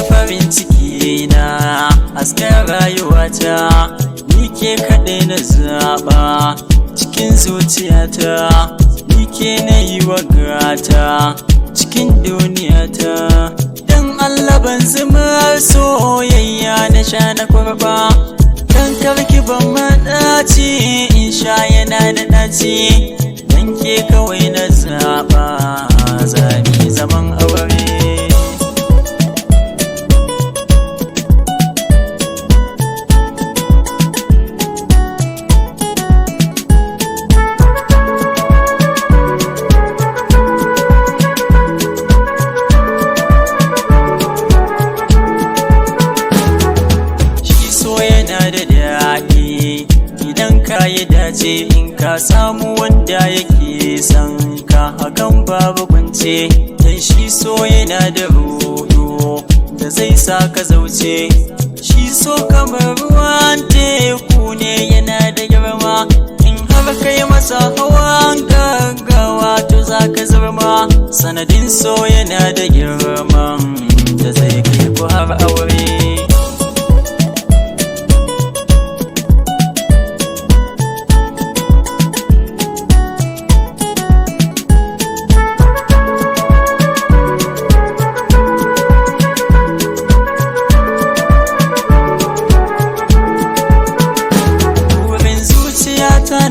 Farin ciki na hasken rayuwata, ni ke kaɗai na zaɓa cikin zuciyata, ni ke na yi wa gata cikin duniyata. Dan Allah ban zama soyayya na sha na kurba, dan karki ban maɗaci in sha yana da ɗaci. Dan ke kawai na zaɓa zami zaman aure. Da daɗi idan ka yi dace, in ka samu wanda yake son ka hakan babu kunce. Dan shi so yana da ruɗu da zai sa ka zauce, shi so kamar ruwan teku ne yana da girma. In har kai masa hawan gaggawa to za ka zama sanadin so yana da girman da zai kai ku har aure.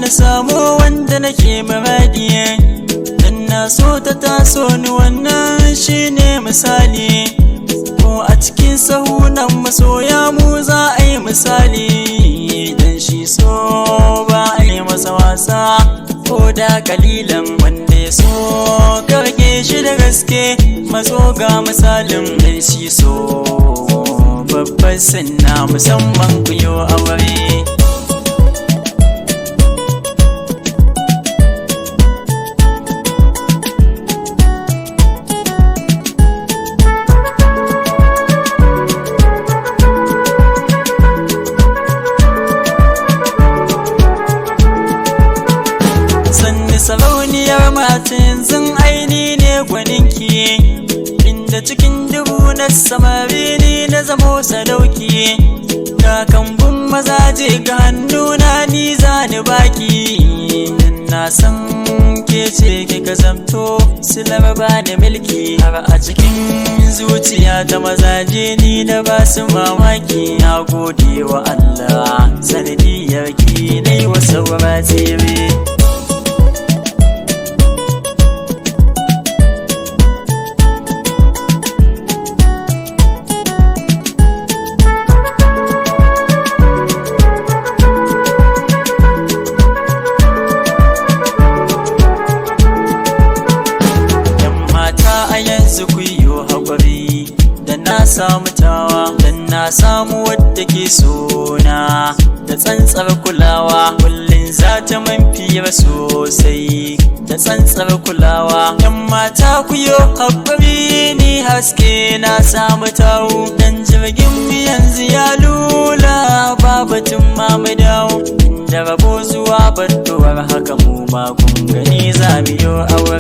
Na samu wanda nake muradiye, dan na so ta taso ni, wannan shine misali. Ko a cikin sahunan masoya mu za a yi misali, dan shi so ba a yi masa wasa ko da kalilan. Wanda ya so karge shi da gaske, matso ga misalin. Dan shi so babban sanna musamman ku yi aure. Sarauniyar mata yanzu aini ne gwaninki, inda cikin dubu na samari ni na zamo sadauki. Ga kambun mazaje ga hannuna ni za ni baki, na san ke ce kika zamto silar bani milki. Har a cikin zuciya ta mazaje ni na ba su mamaki. Na gode wa Allah sanadiyar ki na yi wa saura tsere. Na samu tawa dan na samu wadda ke sona da tsantsar kulawa. Kullum za ta man fira sosai da tsantsar kulawa. Yan mata ku yo haƙuri ni haske na samu tawo, dan jirgin mu yanzu ya lula babatun ma mu dawo. Da rabo zuwa badduwar haka mu ma kun gani za mu yo aure.